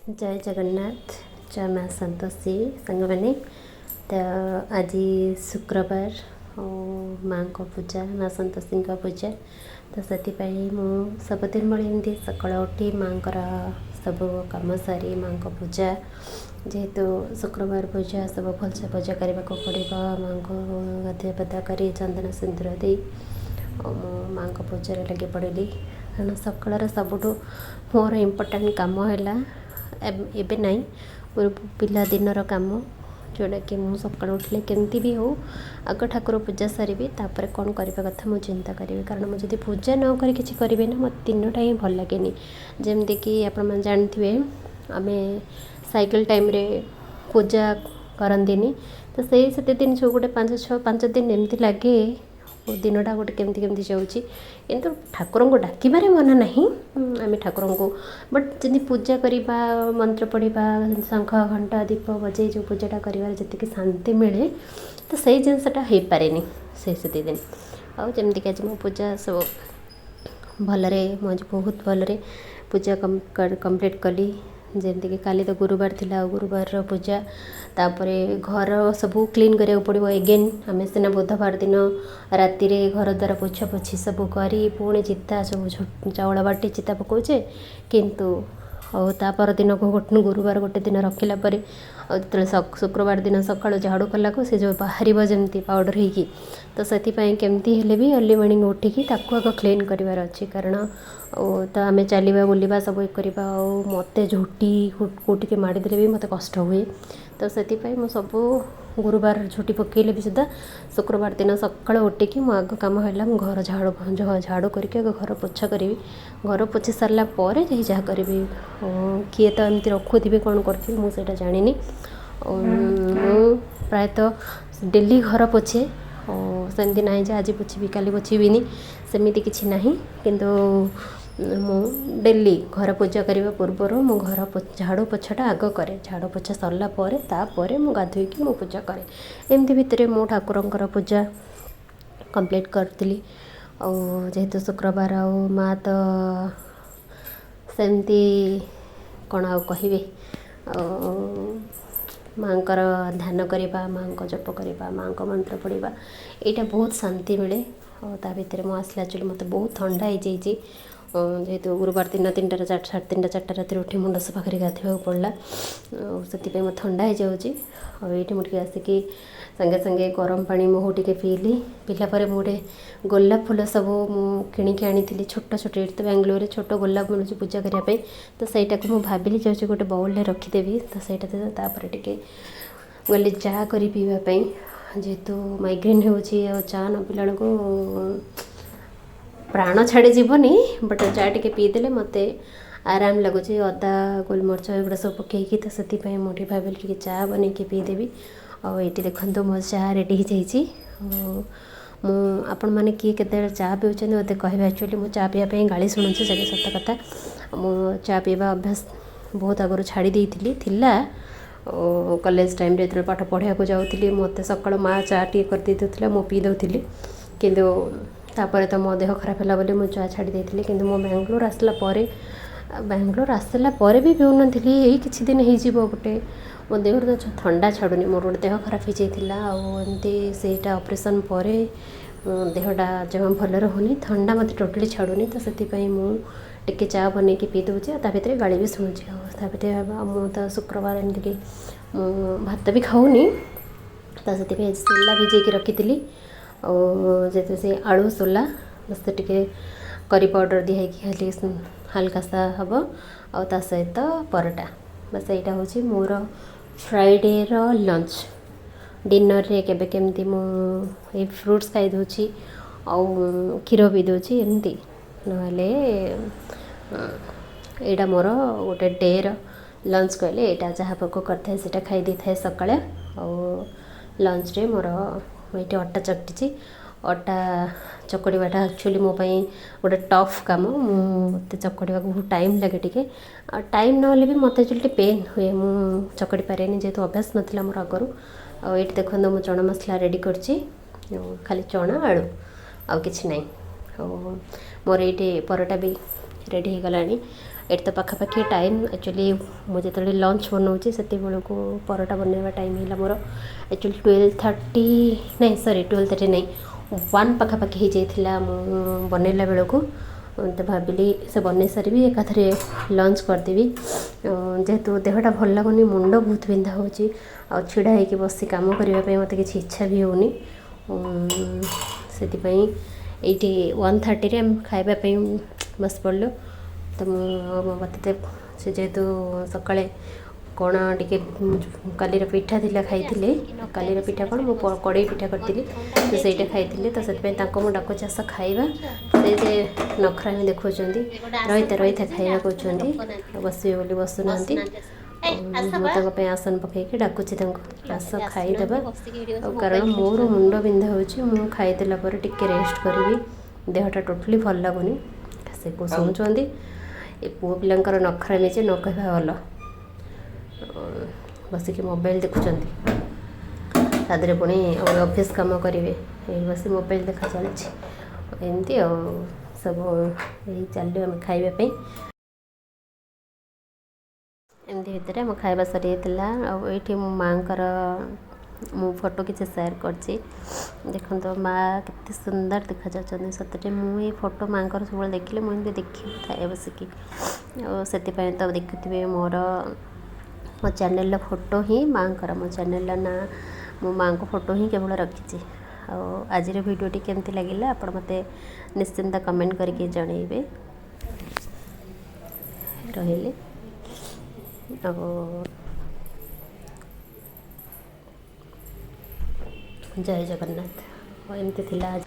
जय जगन्नाथ। जय माँ संतोषी सांग मैंने तो आज शुक्रवार माँ को पूजा माँ संतोषी पूजा तो से सबुदिन भाई एमती सकाल उठी माँ सब कम सारी माँ को पूजा जेहेतु शुक्रवार पूजा सब भलसे पूजा करने को पड़ो माँ को गाधुआ पाधुआ कर चंदन सिंदूर दे माँ को पूजा लगे पड़े कारण सकाल सबुठ मोर इम्पोर्टाट कम है एबे नहीं मोर पिला दिन कम जोड़ा कि मुझे सका उठे केमती भी हो आग ठाकुर पूजा सारी तापर कौन करने कथा मुझे चिंता करी कारण मुझे पूजा न कर किसी करें ना मत दिनटा ही भल लगे जमती कि आप जानते आम साइकिल टाइम रे पूजा करती तो से दिन जो गोटे 5 दिन एमती लगे दिनटा गोटे केमती केमती जाऊँगी किंतु ठाकुर को डाकबार मन ना आम ठाकुर को बट जब पूजा करवा मंत्र पढ़ा शंख घंटा दीप बजे जो पूजाटा कर शांति मिले तो सही जिनसटा हो पारे से दिन आमती आज मो पूजा सब भलरे मुझे बहुत भलरे पूजा कंप्लीट कली जमती कि काली तो गुरुवार थिला गुरुवार पूजा तापरे घर सब क्लीन करा पड़ो एगेन आम सीना बुधवार दिन राति घर द्वारा पोछा पोछी सब करी पुणी चिता सब चाउल बाटी चिता पकाचे किंतु तापर दिन को गुरुवार गोटे दिन रखिला जो शुक्रवार दिन सका झाड़ू कला को से जो बाहर जमती पाउडर होगी तो से केमती हेले भी अर्ली मॉर्निंग उठिकी ताकू आग क्लीन करार अच्छी कारण तो आम चलवा बुलवा सब करवा मत झुटी कौटिके माड़देले भी मत कष्ट हुए तो से सब गुरुवार झुटी पकईले भी सुधा शुक्रवार दिन सका उठिकी मो आग कम है घर झाड़ू करके घर पोछा करी घर पोछी सारा पर जहाँ करी किए तो एमती रखुथी कौन करी मुझे जानी प्रायतः डेली घर पोछे सेमती ना आज पोछी काली पोछीबी सेमती किसी ना किंतु मु डेली घर पूजा करने पूर्वर मो घर झाड़ू पोछाटा आग कै झाड़ू पोछा सरला तापर मु गाधोईकी मो पूजा कै एमती भितर मो ठाकुर पूजा कंप्लीट करी जेहेतु शुक्रवार माँ तो सेमती कौन आ कहे माँ ध्यान करवा माँ को जप करवा माँ को मंत्र पढ़ा यहाँ बहुत शांति मिले ता भितर मुझे आसला चुली मत बहुत ठंडा हो जाइए जेहेतु गुरुवार दिन 3टा 4टा राति उठी मुंड सफा कर गाधोवा पड़ा से मत ठंडा हो जाऊँगी ये मुझे आसिकी संगे संगे गरम पानी मुँह टे पीली पीला मुझे गोलाप फूल सब किणिकी आनी छोट छोट ये तो बेंगलोर छोट गोलाप मिलूँ पूजा करने तो सहीटा को मुझे भाविली जाऊँगी गोटे बाउल रखीदेवी तो सहीटा टे गली चा कर पीवाई जेहेतु माइग्रेन हो चा न पीला को प्राण छाड़ी जीवनी बट चा टे पीदेले मत आराम लगुच अदा गोलमरीच एगुड़ा सब पकईकी तो से मुझे भाविली चा बन पीदेवी ये देखो मो चा रेडी हो जाइए आपण मैंने किए के चा पीछे मत कहे एक्चुअली मुझे चा पीवाई गाड़ी शुणुची से सत कथा मु चा पीवा अभ्यास बहुत आगु छाड़ी थिला कॉलेज टाइम रे पाठ पढ़ा जाऊँगी मत सका माँ चा टी कर दे मु पी दौली किंतु तापर तो मो देह खराब है बोली मुझे चा छाड़ी देती कि मो बेंगलोर आसला भी पीऊ नी यही किसी दिन हो गोटे मो देह तो ठंडा छाड़ूनी मोर गोटे देह खराब हो जाता आमती सेटा ऑपरेशन पर देहटा जमा भल रहुनी ठंडा मत टोटली छाड़ूनी तो से मुझे चा बन पी दूचे भितर गाड़ी भी शुणुची मु तो शुक्रवार एमती कि भात भी खाऊनी तो से सोला भिजे रखी जेहेतु से आलू सोला बस टे करी पाउडर दिखाई खाली हल्का सा हम आ सहित परोटा बस यहाँ हूँ मोर फ्राइडे लंच डिनर रे केबे केमती मु फ्रूट्स खाई दूची क्षीर पी दूची एमती नहले यहाँ मोर गोटे डे लंच कहले यहाँ जहाँ पक करता है खाई दी था सकाଳେ लंच रे मोर ये अटा चकटी अटा चकड़ाटा एक्चुअली मोपाई गोटे टफ कम मत चकड़ा बहुत टाइम लगे टे टाइम ना भी मत एक्चुअली पेन हुए मु चकड़ी पारे जेहेतु अभ्यास नाला मोर आगु ये देखो मु चना मसला रेडी कर खाली चना आलू आ कि ना मोर ये परोटा भी रेडी हो गलानी एट तो पाखापाखि टाइम एक्चुअली मुझे जो लंच बनाऊँगी से परोटा बनवा टाइम है मोर एक्चुअली 12:30 नहीं सॉरी 12:30 नहीं 1 पाखापाखि हो जाता बनैला बेलू तो भाविली से बन सारी एकाथरे लंच करदेवी जेहेतु देहटा भल लगुनि मुंड बहुत बिंधा हो छिड़ा होगी बस कम करने मत कि इच्छा भी होनी से ये 1:30 आम खावाई बस पड़ल तो मत से जेहेतु सकाଳେ कौन टे कालीर पिठा थिला खाई कालीर पिठा कौन मु कड़ई पिठा करी तो सहीटा खाई तो से डाक चाष खाइबा से नखरा में देखुं रही रही खाइबा कहते बसवे बोली बसुना मुझे आसन पकईकि डाकुची आस खाईदे कारण मोर मुंड बिंधा हो खाईदेला टिके रेस्ट करी देहटा टोटली भल लगुनि से को शुणुंट ये पुओ पिलांकर नखरा निजे न कहवा भल बसिक मोबाइल देखुं तादे पुणी ऑफिस काम करेंगे बस मोबाइल देखा चलती एमती सब यही चलो आम खावाई एमती भितर आम खाଇବା सरीला आठी मो माँ मु फोटो किसी सेयार करछि देखो तो माँ कितने सुंदर देखा जाती सतटे मुझे फोटो माँ सब देखिले मुझे देखी थाए बसिकी से तो देखुवे मोर मो चैनल फोटो ही माँ मो चैनल ना मो माँ को फोटो ही केवल रखी आज भिडियोटी केमती लगे आप मत निश्चिंत कमेंट करके जनइबे रहिले जय जगन्नाथ एमती थिला आज।